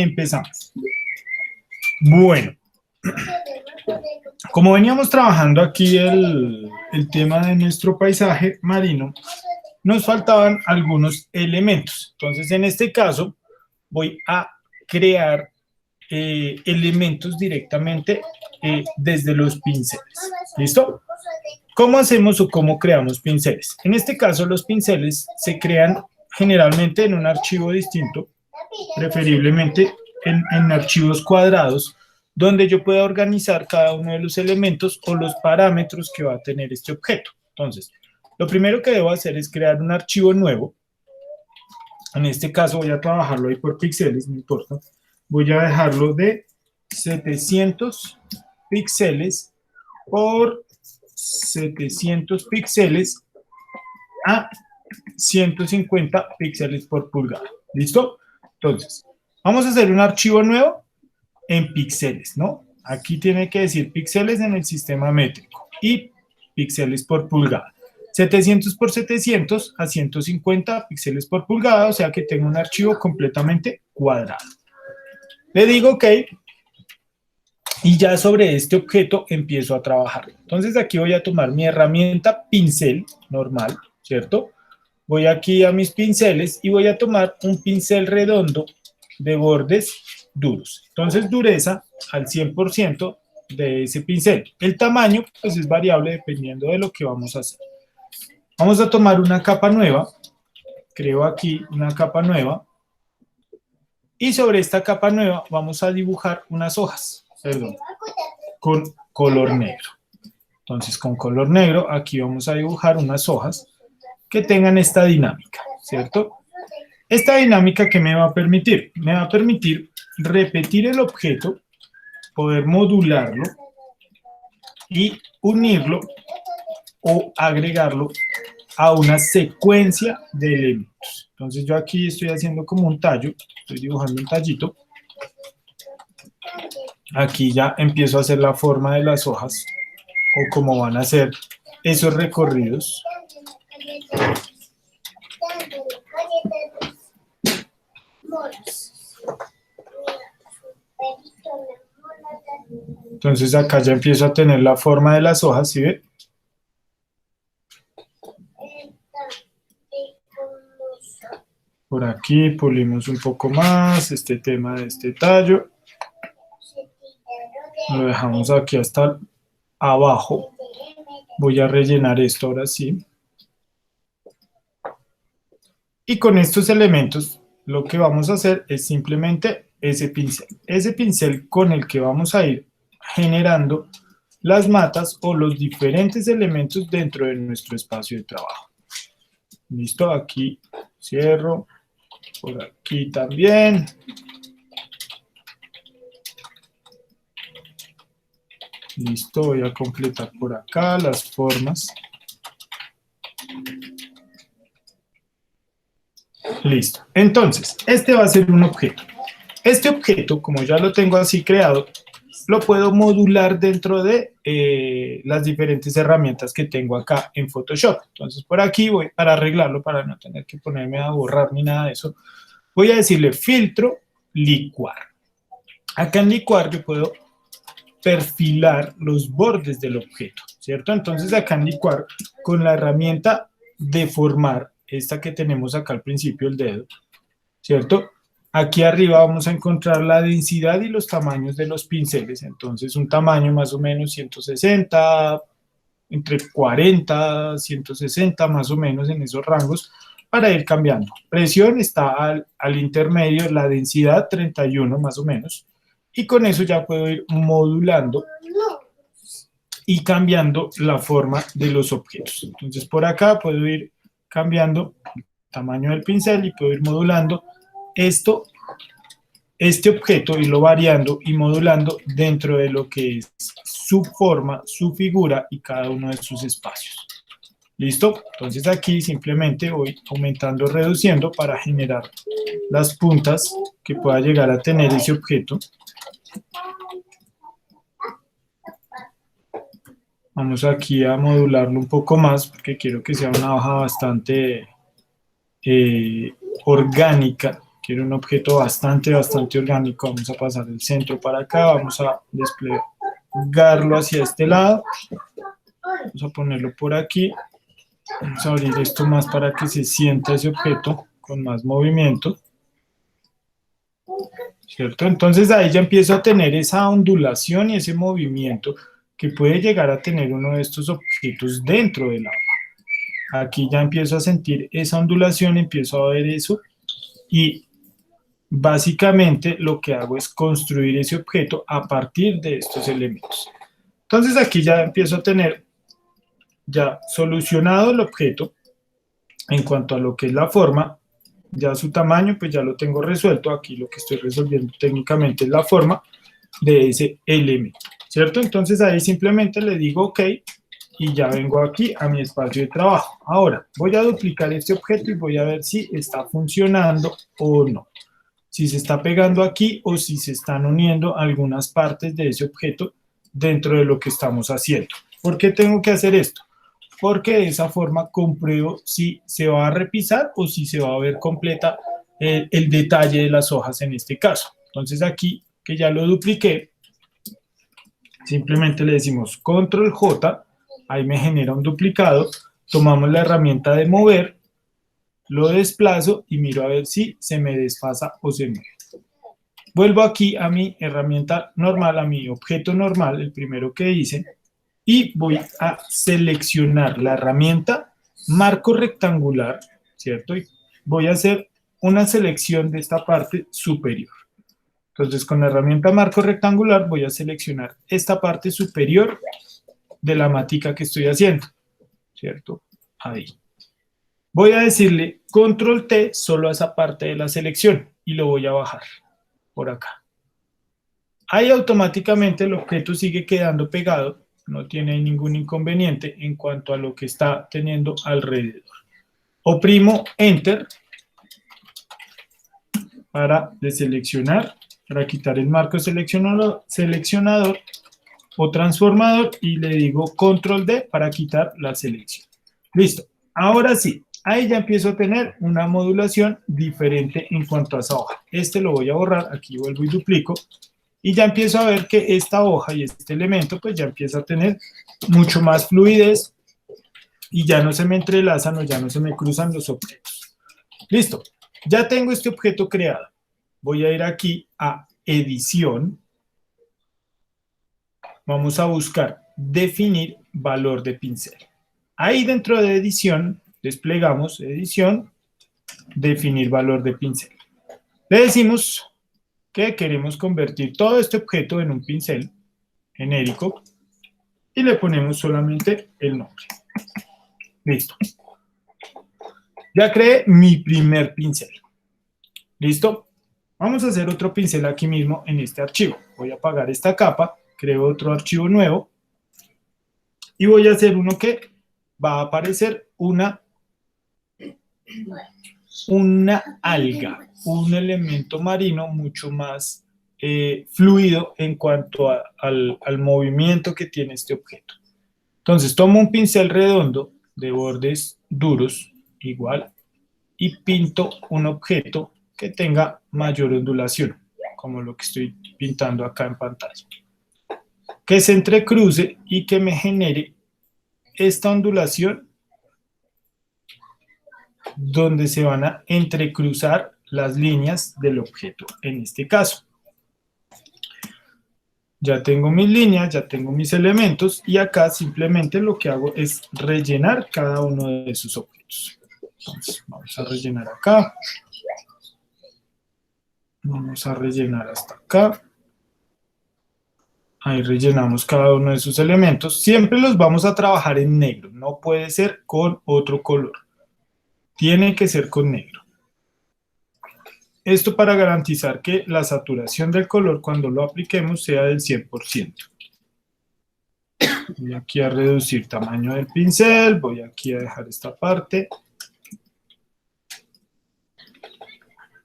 empezamos. Bueno, como veníamos trabajando aquí el tema de nuestro paisaje marino, nos faltaban algunos elementos. Entonces, en este caso, voy a crear elementos directamente desde los pinceles. ¿Listo? ¿Cómo hacemos o cómo creamos pinceles? En este caso, los pinceles se crean generalmente en un archivo distinto, preferiblemente en archivos cuadrados, donde yo pueda organizar cada uno de los elementos o los parámetros que va a tener este objeto. Entonces, lo primero que debo hacer es crear un archivo nuevo. En este caso voy a trabajarlo ahí por píxeles, no importa. Voy a dejarlo de 700 píxeles por 700 píxeles a 150 píxeles por pulgada. ¿Listo? Entonces, vamos a hacer un archivo nuevo en píxeles, ¿no? Aquí tiene que decir píxeles en el sistema métrico y píxeles por pulgada. 700 por 700 a 150 píxeles por pulgada, o sea que tengo un archivo completamente cuadrado. Le digo OK y ya sobre este objeto empiezo a trabajar. Entonces aquí voy a tomar mi herramienta pincel normal, ¿cierto? Voy aquí a mis pinceles y voy a tomar un pincel redondo de bordes duros. Entonces dureza al 100% de ese pincel. El tamaño pues es variable dependiendo de lo que vamos a hacer. Vamos a tomar una capa nueva. Creo aquí una capa nueva. Y sobre esta capa nueva vamos a dibujar unas hojas, con color negro. Entonces con color negro aquí vamos a dibujar unas hojas que tengan esta dinámica, ¿cierto? Esta dinámica, ¿qué me va a permitir? Me va a permitir repetir el objeto, poder modularlo y unirlo o agregarlo a una secuencia de elementos. Entonces yo aquí estoy haciendo como un tallo, estoy dibujando un tallito. Aquí ya empiezo a hacer la forma de las hojas o cómo van a ser esos recorridos. Entonces acá ya empiezo a tener la forma de las hojas, ¿sí ven? Por aquí pulimos un poco más este tema de este tallo. Lo dejamos aquí hasta abajo. Voy a rellenar esto ahora sí. Y con estos elementos lo que vamos a hacer es simplemente ese pincel con el que vamos a ir generando las matas o los diferentes elementos dentro de nuestro espacio de trabajo. Listo, aquí cierro, por aquí también. Listo, voy a completar por acá las formas. Listo, entonces, este va a ser un objeto. Este objeto, como ya lo tengo así creado, lo puedo modular dentro de las diferentes herramientas que tengo acá en Photoshop. Entonces, por aquí voy, para arreglarlo, para no tener que ponerme a borrar ni nada de eso, voy a decirle filtro, licuar. Acá en licuar yo puedo perfilar los bordes del objeto, ¿cierto? Entonces, acá en licuar, con la herramienta deformar, esta que tenemos acá al principio, el dedo, ¿cierto? Aquí arriba vamos a encontrar la densidad y los tamaños de los pinceles. Entonces, un tamaño más o menos 160, entre 40, 160, más o menos en esos rangos, para ir cambiando. Presión está al intermedio, la densidad 31 más o menos. Y con eso ya puedo ir modulando y cambiando la forma de los objetos. Entonces, por acá puedo ir cambiando el tamaño del pincel y puedo ir modulando este objeto, irlo variando y modulando dentro de lo que es su forma, su figura y cada uno de sus espacios. ¿Listo? Entonces aquí simplemente voy aumentando, reduciendo para generar las puntas que pueda llegar a tener ese objeto. Vamos aquí a modularlo un poco más porque quiero que sea una hoja bastante orgánica, Quiero un objeto bastante orgánico. Vamos a pasar el centro para acá, vamos a desplegarlo hacia este lado. Vamos a ponerlo por aquí. Vamos a abrir esto más para que se sienta ese objeto con más movimiento. ¿Cierto? Entonces ahí ya empiezo a tener esa ondulación y ese movimiento que puede llegar a tener uno de estos objetos dentro del agua. Aquí ya empiezo a sentir esa ondulación, empiezo a ver eso y básicamente lo que hago es construir ese objeto a partir de estos elementos. Entonces aquí ya empiezo a tener ya solucionado el objeto en cuanto a lo que es la forma, ya su tamaño pues ya lo tengo resuelto. Aquí lo que estoy resolviendo técnicamente es la forma de ese elemento, ¿cierto? Entonces ahí simplemente le digo OK y ya vengo aquí a mi espacio de trabajo. Ahora voy a duplicar este objeto y voy a ver si está funcionando o no. Si se está pegando aquí o si se están uniendo algunas partes de ese objeto dentro de lo que estamos haciendo. ¿Por qué tengo que hacer esto? Porque de esa forma compruebo si se va a repisar o si se va a ver completa el detalle de las hojas en este caso. Entonces aquí, que ya lo dupliqué, simplemente le decimos Control J, ahí me genera un duplicado, tomamos la herramienta de mover, lo desplazo y miro a ver si se me desfasa o se mueve. Vuelvo aquí a mi herramienta normal, a mi objeto normal, el primero que hice, y voy a seleccionar la herramienta marco rectangular, ¿cierto? Y voy a hacer una selección de esta parte superior. Entonces, con la herramienta marco rectangular voy a seleccionar esta parte superior de la matica que estoy haciendo, ¿cierto? Ahí. Voy a decirle Control T solo a esa parte de la selección y lo voy a bajar por acá. Ahí automáticamente el objeto sigue quedando pegado, no tiene ningún inconveniente en cuanto a lo que está teniendo alrededor. Oprimo Enter para deseleccionar, para quitar el marco seleccionador o transformador y le digo Control D para quitar la selección. Listo. Ahora sí, ahí ya empiezo a tener una modulación diferente en cuanto a esa hoja. Este lo voy a borrar, aquí vuelvo y duplico. Y ya empiezo a ver que esta hoja y este elemento pues ya empieza a tener mucho más fluidez y ya no se me entrelazan o ya no se me cruzan los objetos. Listo, ya tengo este objeto creado. Voy a ir aquí a edición. Vamos a buscar definir valor de pincel. Ahí dentro de edición desplegamos edición, definir valor de pincel. Le decimos que queremos convertir todo este objeto en un pincel genérico y le ponemos solamente el nombre. Listo. Ya creé mi primer pincel. ¿Listo? Vamos a hacer otro pincel aquí mismo en este archivo. Voy a apagar esta capa, creo otro archivo nuevo y voy a hacer uno que va a aparecer una alga, un elemento marino mucho más fluido en cuanto al movimiento que tiene este objeto. Entonces tomo un pincel redondo de bordes duros, igual, y pinto un objeto que tenga mayor ondulación, como lo que estoy pintando acá en pantalla. Que se entrecruce y que me genere esta ondulación donde se van a entrecruzar las líneas del objeto en este caso. Ya tengo mis líneas, ya tengo mis elementos y acá simplemente lo que hago es rellenar cada uno de esos objetos. Entonces, vamos a rellenar acá. Vamos a rellenar hasta acá. Ahí rellenamos cada uno de esos elementos. Siempre los vamos a trabajar en negro, no puede ser con otro color. Tiene que ser con negro. Esto para garantizar que la saturación del color cuando lo apliquemos sea del 100%. Voy aquí a reducir tamaño del pincel, voy aquí a dejar esta parte.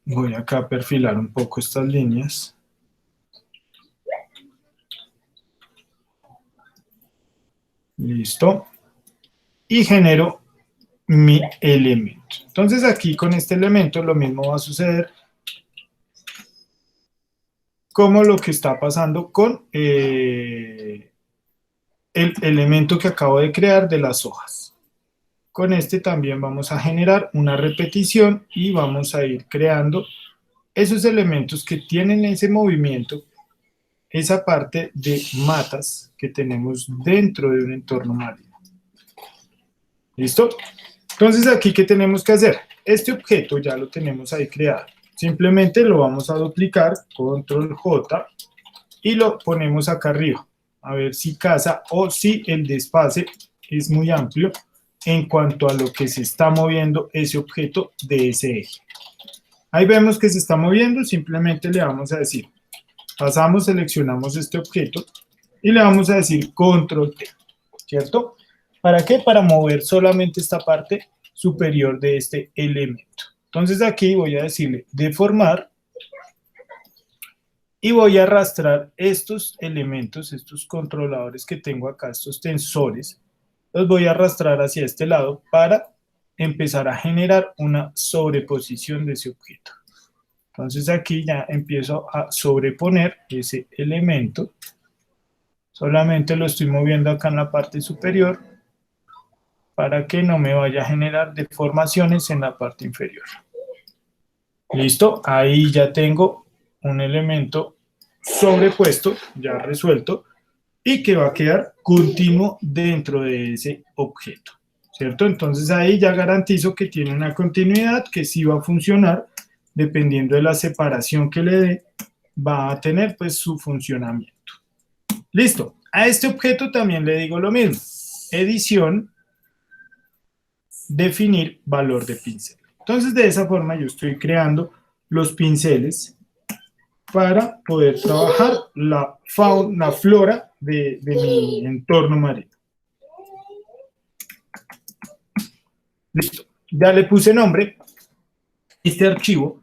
Voy acá a perfilar un poco estas líneas. Listo. Y genero mi elemento. Entonces aquí con este elemento lo mismo va a suceder como lo que está pasando con el elemento que acabo de crear de las hojas. Con este también vamos a generar una repetición y vamos a ir creando esos elementos que tienen ese movimiento, esa parte de matas que tenemos dentro de un entorno marino. ¿Listo? Entonces, aquí, ¿qué tenemos que hacer? Este objeto ya lo tenemos ahí creado. Simplemente lo vamos a duplicar, control J, y lo ponemos acá arriba. A ver si casa o si el desfase es muy amplio en cuanto a lo que se está moviendo ese objeto de ese eje. Ahí vemos que se está moviendo, simplemente le vamos a decir, pasamos, seleccionamos este objeto y le vamos a decir control T, ¿cierto? ¿Para qué? Para mover solamente esta parte superior de este elemento. Entonces aquí voy a decirle deformar y voy a arrastrar estos elementos, estos controladores que tengo acá, estos tensores, los voy a arrastrar hacia este lado para empezar a generar una sobreposición de ese objeto. Entonces aquí ya empiezo a sobreponer ese elemento, solamente lo estoy moviendo acá en la parte superior para que no me vaya a generar deformaciones en la parte inferior. Listo, ahí ya tengo un elemento sobrepuesto, ya resuelto, y que va a quedar continuo dentro de ese objeto, ¿cierto? Entonces ahí ya garantizo que tiene una continuidad, que sí va a funcionar, dependiendo de la separación que le dé, va a tener pues su funcionamiento. Listo, a este objeto también le digo lo mismo, edición, definir valor de pincel. Entonces de esa forma yo estoy creando los pinceles para poder trabajar la fauna, la flora de mi entorno marino. Listo, ya le puse nombre. Este archivo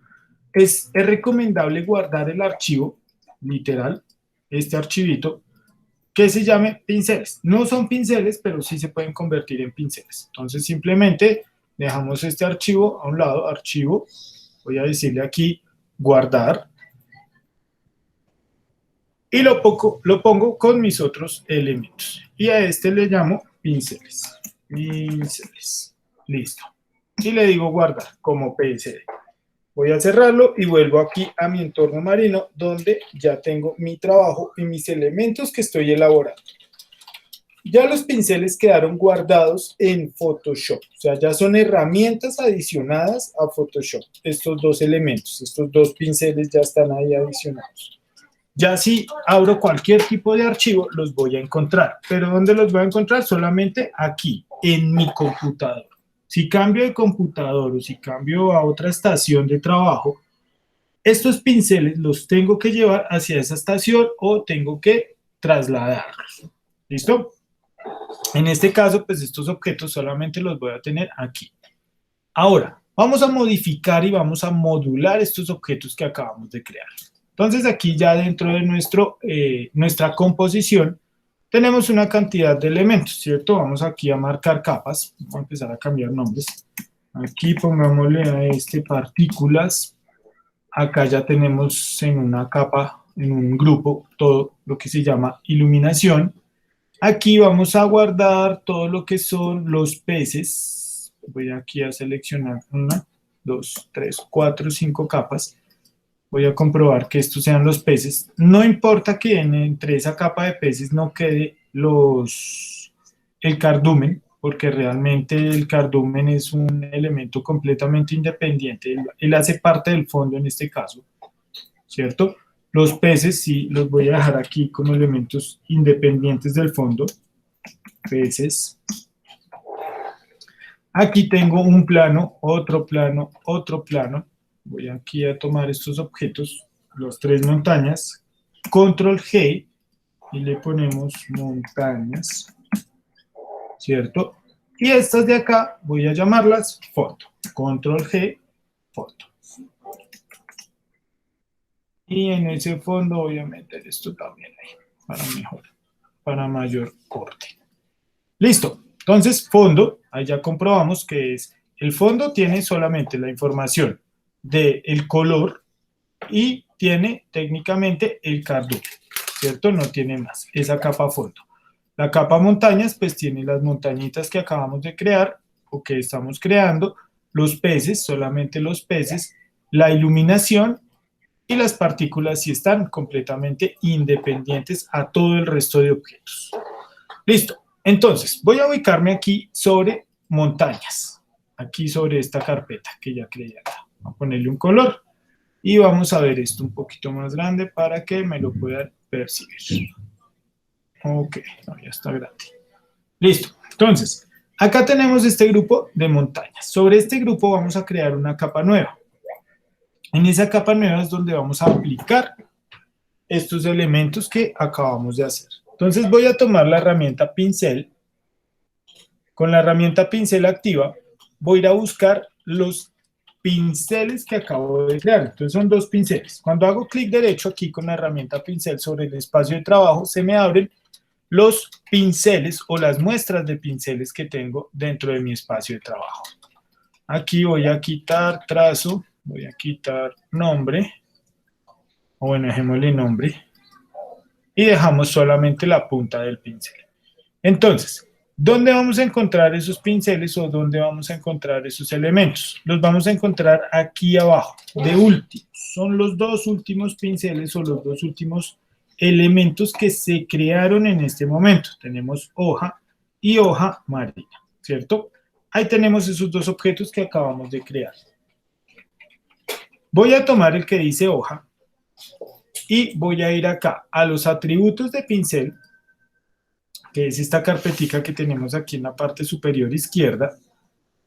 es recomendable guardar el archivo, literal, este archivito, que se llame pinceles. No son pinceles, pero sí se pueden convertir en pinceles. Entonces simplemente dejamos este archivo a un lado, archivo, voy a decirle aquí guardar, y lo pongo con mis otros elementos. Y a este le llamo pinceles. Pinceles. Listo. Y le digo guardar como PSD. Voy a cerrarlo y vuelvo aquí a mi entorno marino donde ya tengo mi trabajo y mis elementos que estoy elaborando. Ya los pinceles quedaron guardados en Photoshop. O sea, ya son herramientas adicionadas a Photoshop. Estos dos elementos, estos dos pinceles ya están ahí adicionados. Ya si abro cualquier tipo de archivo, los voy a encontrar. ¿Pero dónde los voy a encontrar? Solamente aquí, en mi computador. Si cambio de computador o si cambio a otra estación de trabajo, estos pinceles los tengo que llevar hacia esa estación o tengo que trasladarlos. ¿Listo? En este caso, pues estos objetos solamente los voy a tener aquí. Ahora, vamos a modificar y vamos a modular estos objetos que acabamos de crear. Entonces aquí ya dentro de nuestra composición tenemos una cantidad de elementos, ¿cierto? Vamos aquí a marcar capas, vamos a empezar a cambiar nombres. Aquí pongámosle a este partículas, acá ya tenemos en una capa, en un grupo, todo lo que se llama iluminación. Aquí vamos a guardar todo lo que son los peces, voy aquí a seleccionar 1, 2, 3, 4, 5 capas. Voy a comprobar que estos sean los peces. No importa que entre esa capa de peces no quede el cardumen, porque realmente el cardumen es un elemento completamente independiente. Él hace parte del fondo en este caso, ¿cierto? Los peces sí los voy a dejar aquí como elementos independientes del fondo. Peces. Aquí tengo un plano, otro plano, otro plano. Voy aquí a tomar estos objetos, las tres montañas, control G, y le ponemos montañas, ¿cierto? Y estas de acá voy a llamarlas foto, control G, foto. Y en ese fondo voy a meter esto también ahí, para mayor corte. Listo, entonces fondo, ahí ya comprobamos que el fondo tiene solamente la información del color y tiene técnicamente el cardú, ¿cierto? No tiene más, esa capa fondo. La capa montañas, pues tiene las montañitas que acabamos de crear o que estamos creando, los peces, solamente los peces, la iluminación y las partículas sí están completamente independientes a todo el resto de objetos. Listo. Entonces, voy a ubicarme aquí sobre montañas, aquí sobre esta carpeta que ya creé acá. Voy a ponerle un color y vamos a ver esto un poquito más grande para que me lo puedan percibir. Ok, no, ya está grande. Listo. Entonces, acá tenemos este grupo de montañas. Sobre este grupo vamos a crear una capa nueva. En esa capa nueva es donde vamos a aplicar estos elementos que acabamos de hacer. Entonces voy a tomar la herramienta pincel. Con la herramienta pincel activa voy a ir a buscar los pinceles que acabo de crear. Entonces son dos pinceles. Cuando hago clic derecho aquí con la herramienta pincel sobre el espacio de trabajo, se me abren los pinceles o las muestras de pinceles que tengo dentro de mi espacio de trabajo. Aquí voy a quitar trazo, voy a quitar nombre, o bueno, dejémosle nombre, y dejamos solamente la punta del pincel. Entonces, ¿dónde vamos a encontrar esos pinceles o dónde vamos a encontrar esos elementos? Los vamos a encontrar aquí abajo, de últimos. Son los dos últimos pinceles o los dos últimos elementos que se crearon en este momento. Tenemos hoja y hoja marina, ¿cierto? Ahí tenemos esos dos objetos que acabamos de crear. Voy a tomar el que dice hoja y voy a ir acá a los atributos de pincel, que es esta carpetica que tenemos aquí en la parte superior izquierda,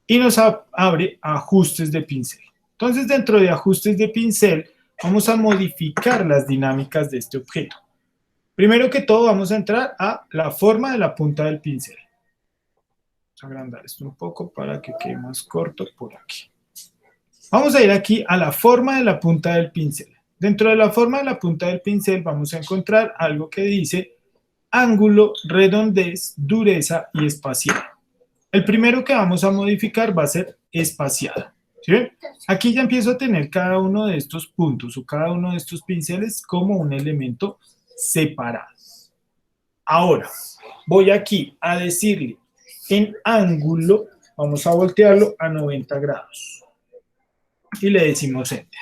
y nos abre ajustes de pincel. Entonces, dentro de ajustes de pincel, vamos a modificar las dinámicas de este objeto. Primero que todo, vamos a entrar a la forma de la punta del pincel. Vamos a agrandar esto un poco para que quede más corto por aquí. Vamos a ir aquí a la forma de la punta del pincel. Dentro de la forma de la punta del pincel vamos a encontrar algo que dice ángulo, redondez, dureza y espaciado. El primero que vamos a modificar va a ser espaciado. ¿Sí ven? Aquí ya empiezo a tener cada uno de estos puntos o cada uno de estos pinceles como un elemento separado. Ahora, voy aquí a decirle en ángulo, vamos a voltearlo a 90 grados. Y le decimos Enter.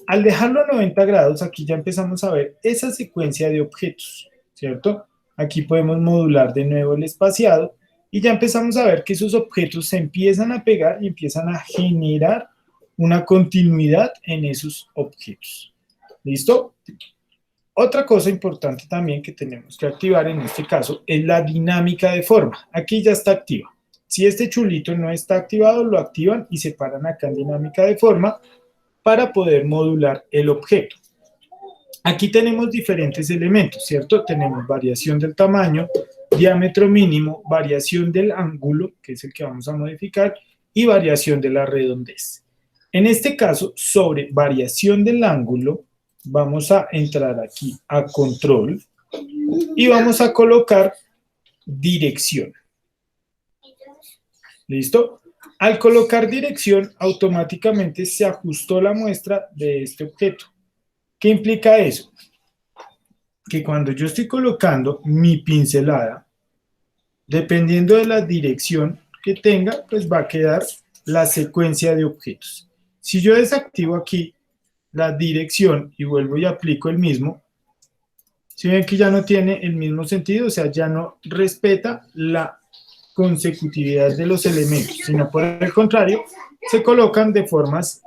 Al dejarlo a 90 grados, aquí ya empezamos a ver esa secuencia de objetos, ¿cierto? Aquí podemos modular de nuevo el espaciado y ya empezamos a ver que esos objetos se empiezan a pegar y empiezan a generar una continuidad en esos objetos. ¿Listo? Otra cosa importante también que tenemos que activar en este caso es la dinámica de forma. Aquí ya está activa. Si este chulito no está activado, lo activan y se paran acá en dinámica de forma para poder modular el objeto. Aquí tenemos diferentes elementos, ¿cierto? Tenemos variación del tamaño, diámetro mínimo, variación del ángulo, que es el que vamos a modificar, y variación de la redondez. En este caso, sobre variación del ángulo, vamos a entrar aquí a control y vamos a colocar dirección. ¿Listo? Al colocar dirección, automáticamente se ajustó la muestra de este objeto. ¿Qué implica eso? Que cuando yo estoy colocando mi pincelada, dependiendo de la dirección que tenga, pues va a quedar la secuencia de objetos. Si yo desactivo aquí la dirección y vuelvo y aplico el mismo, si ven que ya no tiene el mismo sentido, o sea, ya no respeta la consecutividad de los elementos, sino por el contrario, se colocan de formas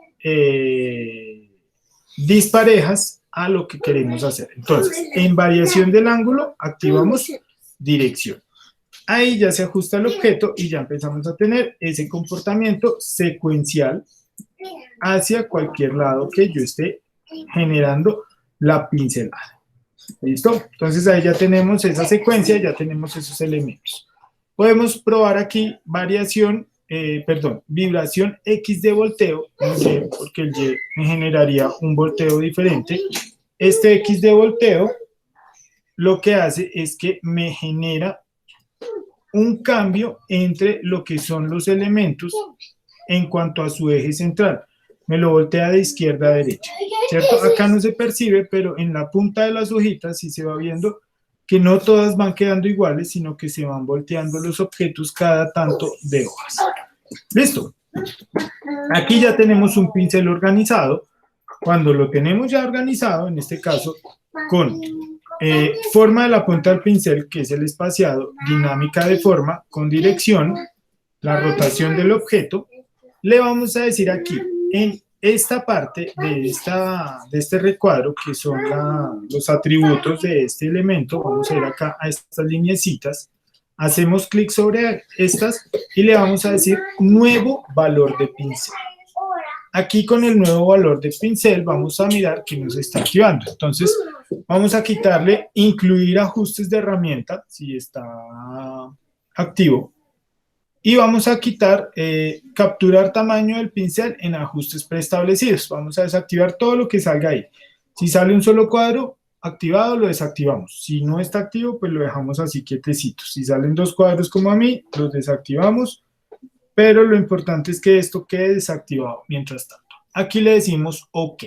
disparejas a lo que queremos hacer. Entonces, en variación del ángulo, activamos dirección. Ahí ya se ajusta el objeto y ya empezamos a tener ese comportamiento secuencial hacia cualquier lado que yo esté generando la pincelada. ¿Listo? Entonces ahí ya tenemos esa secuencia, ya tenemos esos elementos. Podemos probar aquí vibración X de volteo, porque el Y me generaría un volteo diferente. Este X de volteo lo que hace es que me genera un cambio entre lo que son los elementos en cuanto a su eje central. me lo voltea de izquierda a derecha, ¿cierto? Acá no se percibe, pero en la punta de las hojitas sí se va viendo que no todas van quedando iguales, sino que se van volteando los objetos cada tanto de hojas. Listo. Aquí ya tenemos un pincel organizado. Cuando lo tenemos ya organizado, en este caso, con forma de la punta del pincel, que es el espaciado, dinámica de forma, con dirección, la rotación del objeto, le vamos a decir aquí, en esta parte de este recuadro, que son los atributos de este elemento, vamos a ir acá a estas lineecitas, hacemos clic sobre estas y le vamos a decir nuevo valor de pincel. Aquí con el nuevo valor de pincel vamos a mirar que nos está activando. Entonces vamos a quitarle incluir ajustes de herramienta, si está activo. Y vamos a quitar capturar tamaño del pincel en ajustes preestablecidos. Vamos a desactivar todo lo que salga ahí. Si sale un solo cuadro activado, lo desactivamos. Si no está activo, pues lo dejamos así quietecito. Si salen dos cuadros como a mí, los desactivamos. Pero lo importante es que esto quede desactivado mientras tanto. Aquí le decimos OK.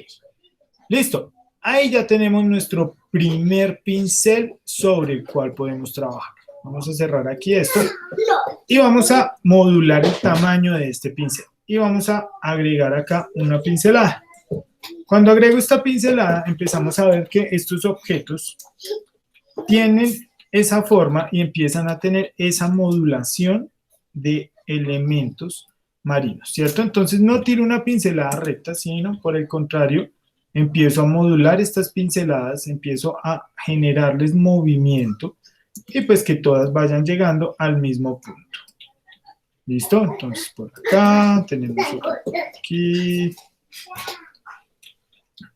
Listo. Ahí ya tenemos nuestro primer pincel sobre el cual podemos trabajar. Vamos a cerrar aquí esto y vamos a modular el tamaño de este pincel. Y vamos a agregar acá una pincelada. Cuando agrego esta pincelada, empezamos a ver que estos objetos tienen esa forma y empiezan a tener esa modulación de elementos marinos, ¿cierto? Entonces no tiro una pincelada recta, sino por el contrario, empiezo a modular estas pinceladas, empiezo a generarles movimiento y pues que todas vayan llegando al mismo punto. ¿Listo? Entonces por acá, tenemos otro aquí.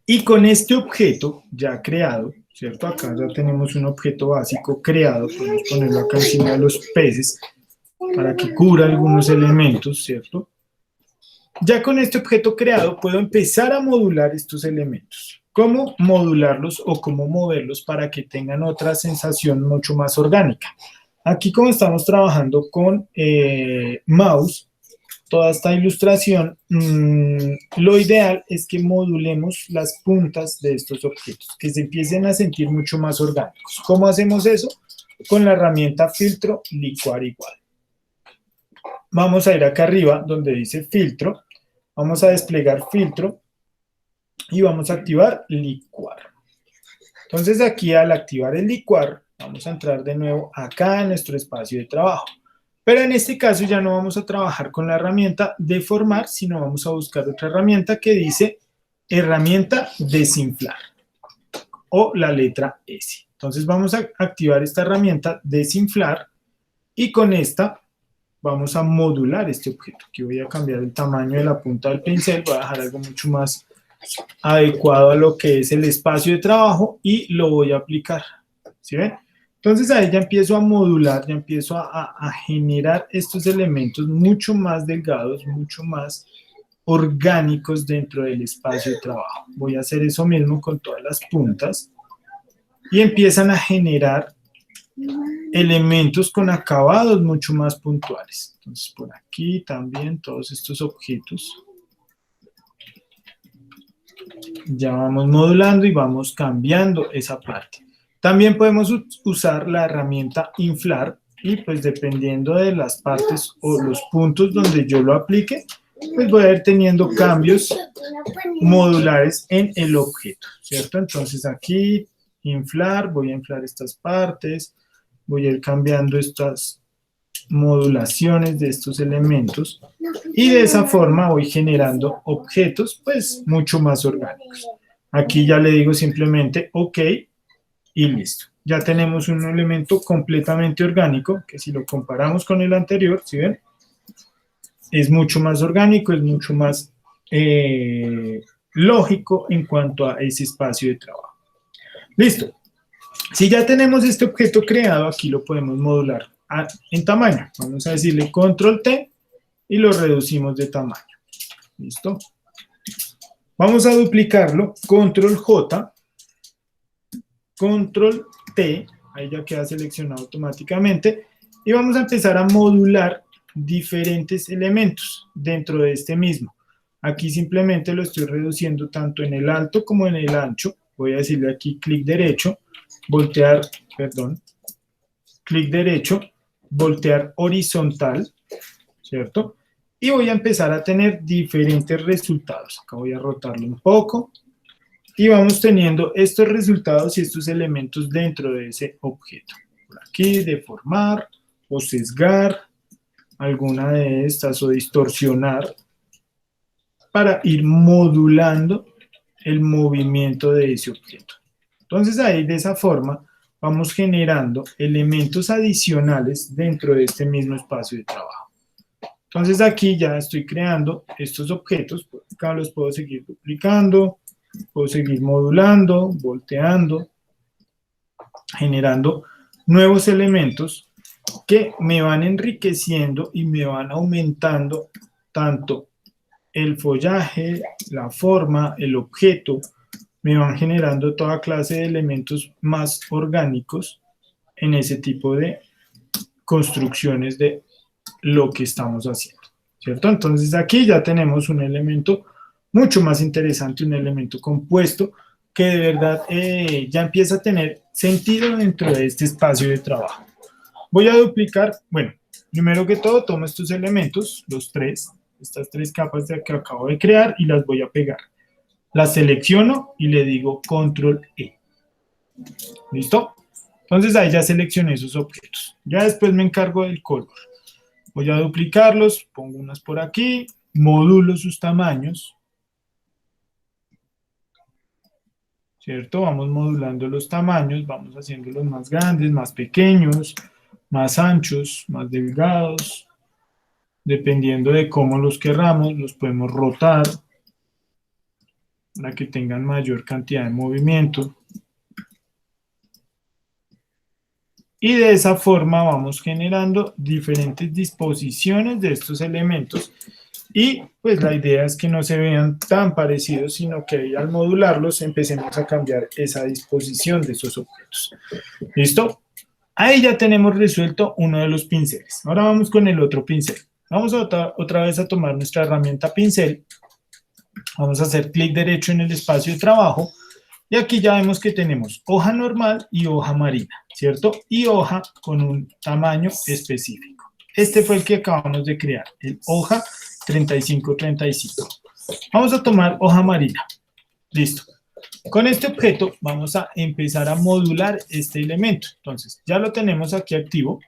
Y con este objeto ya creado, ¿cierto? Acá ya tenemos un objeto básico creado, podemos ponerlo acá encima de los peces para que cubra algunos elementos, ¿cierto? Ya con este objeto creado puedo empezar a modular estos elementos. ¿Cómo modularlos o cómo moverlos para que tengan otra sensación mucho más orgánica? Aquí como estamos trabajando con mouse, toda esta ilustración, lo ideal es que modulemos las puntas de estos objetos, que se empiecen a sentir mucho más orgánicos. ¿Cómo hacemos eso? Con la herramienta filtro, licuar igual. Vamos a ir acá arriba donde dice filtro, vamos a desplegar filtro y vamos a activar licuar. Entonces aquí al activar el licuar, vamos a entrar de nuevo acá en nuestro espacio de trabajo. Pero en este caso ya no vamos a trabajar con la herramienta deformar, sino vamos a buscar otra herramienta que dice herramienta desinflar o la letra S. Entonces vamos a activar esta herramienta desinflar y con esta vamos a modular este objeto. Aquí voy a cambiar el tamaño de la punta del pincel, voy a dejar algo mucho más adecuado a lo que es el espacio de trabajo y lo voy a aplicar. ¿Sí ven? Entonces ahí ya empiezo a modular, ya empiezo a generar estos elementos mucho más delgados, mucho más orgánicos dentro del espacio de trabajo. Voy a hacer eso mismo con todas las puntas y empiezan a generar elementos con acabados mucho más puntuales. Entonces por aquí también todos estos objetos ya vamos modulando y vamos cambiando esa parte. También podemos usar la herramienta inflar y pues dependiendo de las partes o los puntos donde yo lo aplique, pues voy a ir teniendo cambios modulares en el objeto, ¿cierto? Entonces aquí inflar, voy a inflar estas partes, voy a ir cambiando estas modulaciones de estos elementos y de esa forma voy generando objetos pues mucho más orgánicos. Aquí ya le digo simplemente OK y listo. Ya tenemos un elemento completamente orgánico que si lo comparamos con el anterior, ¿sí ven? Es mucho más orgánico, es mucho más lógico en cuanto a ese espacio de trabajo. Listo. Si ya tenemos este objeto creado, aquí lo podemos modular en tamaño. Vamos a decirle control T y lo reducimos de tamaño. ¿Listo? Vamos a duplicarlo, control J, control T, ahí ya queda seleccionado automáticamente, y vamos a empezar a modular diferentes elementos dentro de este mismo. Aquí simplemente lo estoy reduciendo tanto en el alto como en el ancho. Voy a decirle aquí clic derecho, voltear, perdón, clic derecho, voltear horizontal, ¿cierto? Y voy a empezar a tener diferentes resultados. Acá voy a rotarlo un poco. Y vamos teniendo estos resultados y estos elementos dentro de ese objeto. Por aquí, deformar o sesgar alguna de estas o distorsionar para ir modulando el movimiento de ese objeto. Entonces ahí de esa forma vamos generando elementos adicionales dentro de este mismo espacio de trabajo. Entonces aquí ya estoy creando estos objetos, acá los puedo seguir duplicando, puedo seguir modulando, volteando, generando nuevos elementos que me van enriqueciendo y me van aumentando tanto el follaje, la forma, el objeto, me van generando toda clase de elementos más orgánicos en ese tipo de construcciones de lo que estamos haciendo, ¿cierto? Entonces aquí ya tenemos un elemento mucho más interesante, un elemento compuesto que de verdad ya empieza a tener sentido dentro de este espacio de trabajo. Voy a duplicar, bueno, primero que todo tomo estos elementos, los tres, estas tres capas que acabo de crear y las voy a pegar. Las selecciono y le digo control E. ¿Listo? Entonces ahí ya seleccioné esos objetos. Ya después me encargo del color. Voy a duplicarlos, pongo unas por aquí, modulo sus tamaños, ¿cierto? Vamos modulando los tamaños, vamos haciéndolos más grandes, más pequeños, más anchos, más delgados, dependiendo de cómo los querramos, los podemos rotar para que tengan mayor cantidad de movimiento. Y de esa forma vamos generando diferentes disposiciones de estos elementos y pues la idea es que no se vean tan parecidos, sino que al modularlos empecemos a cambiar esa disposición de esos objetos. ¿Listo? Ahí ya tenemos resuelto uno de los pinceles. Ahora vamos con el otro pincel. Vamos otra vez a tomar nuestra herramienta pincel. Vamos a hacer clic derecho en el espacio de trabajo. Y aquí ya vemos que tenemos hoja normal y hoja marina, ¿cierto? Y hoja con un tamaño específico. Este fue el que acabamos de crear, el hoja 3535. Vamos a tomar hoja marina. Listo. Con este objeto vamos a empezar a modular este elemento. Entonces, ya lo tenemos aquí activo.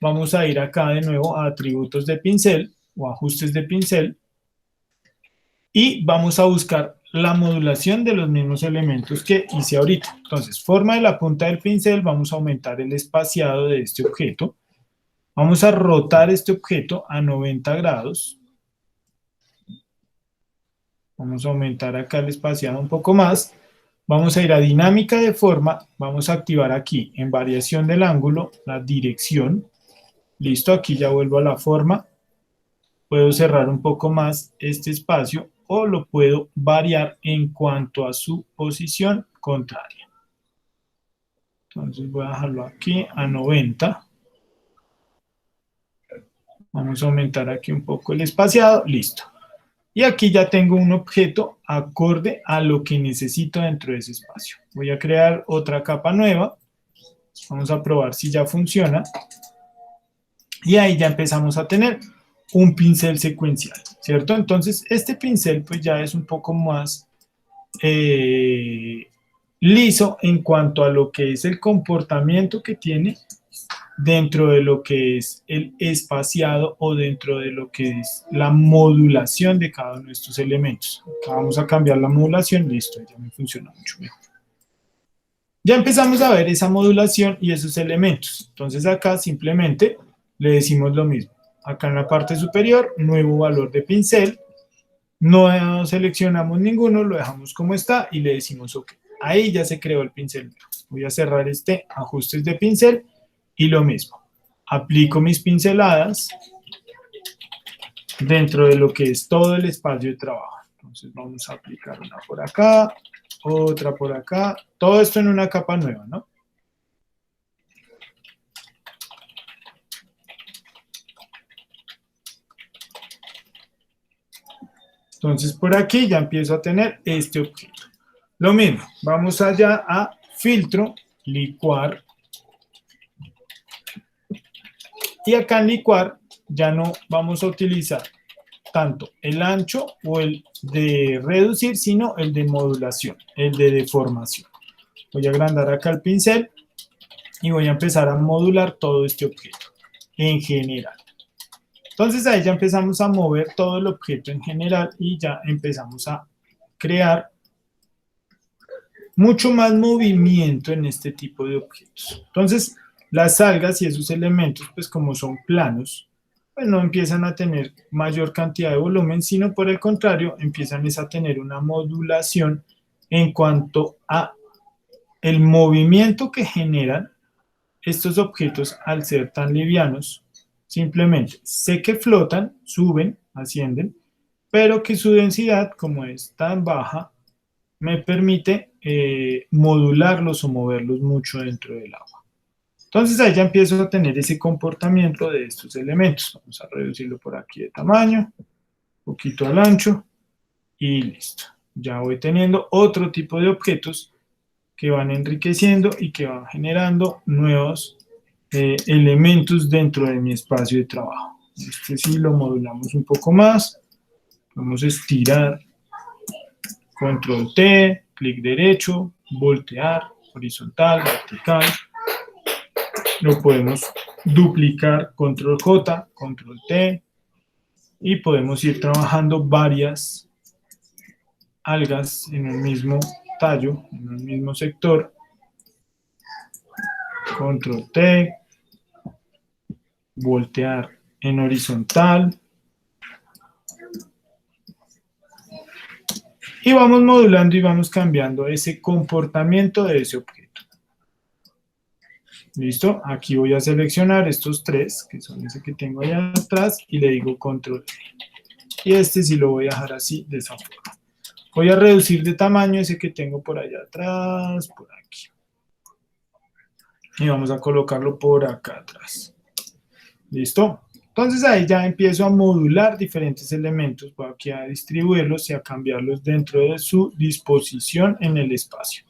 Vamos a ir acá de nuevo a atributos de pincel o ajustes de pincel. Y vamos a buscar la modulación de los mismos elementos que hice ahorita. Entonces, forma de la punta del pincel, vamos a aumentar el espaciado de este objeto. Vamos a rotar este objeto a 90 grados. Vamos a aumentar acá el espaciado un poco más. Vamos a ir a dinámica de forma. Vamos a activar aquí en variación del ángulo la dirección. Listo, aquí ya vuelvo a la forma. Puedo cerrar un poco más este espacio o lo puedo variar en cuanto a su posición contraria. Entonces voy a dejarlo aquí a 90. Vamos a aumentar aquí un poco el espaciado. Listo. Y aquí ya tengo un objeto acorde a lo que necesito dentro de ese espacio. Voy a crear otra capa nueva. Vamos a probar si ya funciona. Y ahí ya empezamos a tener un pincel secuencial, ¿cierto? Entonces este pincel pues ya es un poco más liso en cuanto a lo que es el comportamiento que tiene dentro de lo que es el espaciado o dentro de lo que es la modulación de cada uno de estos elementos. Acá vamos a cambiar la modulación, listo, ya me funciona mucho mejor. Ya empezamos a ver esa modulación y esos elementos. Entonces acá simplemente le decimos lo mismo. Acá en la parte superior, nuevo valor de pincel. No seleccionamos ninguno, lo dejamos como está y le decimos OK. Ahí ya se creó el pincel. Voy a cerrar este ajustes de pincel y lo mismo. Aplico mis pinceladas dentro de lo que es todo el espacio de trabajo. Entonces vamos a aplicar una por acá, otra por acá. Todo esto en una capa nueva, ¿no? Entonces por aquí ya empiezo a tener este objeto. Lo mismo, vamos allá a filtro, licuar. Y acá en licuar ya no vamos a utilizar tanto el ancho o el de reducir, sino el de modulación, el de deformación. Voy a agrandar acá el pincel y voy a empezar a modular todo este objeto en general. Entonces ahí ya empezamos a mover todo el objeto en general y ya empezamos a crear mucho más movimiento en este tipo de objetos. Entonces las algas y esos elementos, pues como son planos, pues no empiezan a tener mayor cantidad de volumen, sino por el contrario, empiezan a tener una modulación en cuanto a el movimiento que generan estos objetos al ser tan livianos. Simplemente sé que flotan, suben, ascienden, pero que su densidad, como es tan baja, me permite modularlos o moverlos mucho dentro del agua. Entonces ahí ya empiezo a tener ese comportamiento de estos elementos. Vamos a reducirlo por aquí de tamaño, un poquito al ancho y listo. Ya voy teniendo otro tipo de objetos que van enriqueciendo y que van generando nuevos elementos dentro de mi espacio de trabajo. Este sí lo modulamos un poco más. Vamos a estirar, control T, clic derecho, voltear, horizontal, vertical. Lo podemos duplicar, control J, control T, y podemos ir trabajando varias algas en el mismo tallo, en el mismo sector. Control T, voltear en horizontal. Y vamos modulando y vamos cambiando ese comportamiento de ese objeto. ¿Listo? Aquí voy a seleccionar estos tres, que son ese que tengo allá atrás, y le digo control E. Y este sí lo voy a dejar así, de esa forma. Voy a reducir de tamaño ese que tengo por allá atrás, por aquí. Y vamos a colocarlo por acá atrás. ¿Listo? Entonces ahí ya empiezo a modular diferentes elementos. Voy aquí a distribuirlos y a cambiarlos dentro de su disposición en el espacio.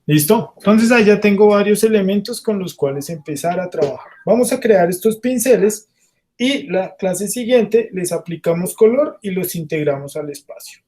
¿Listo? Entonces ahí ya tengo varios elementos con los cuales empezar a trabajar. Vamos a crear estos pinceles y la clase siguiente les aplicamos color y los integramos al espacio.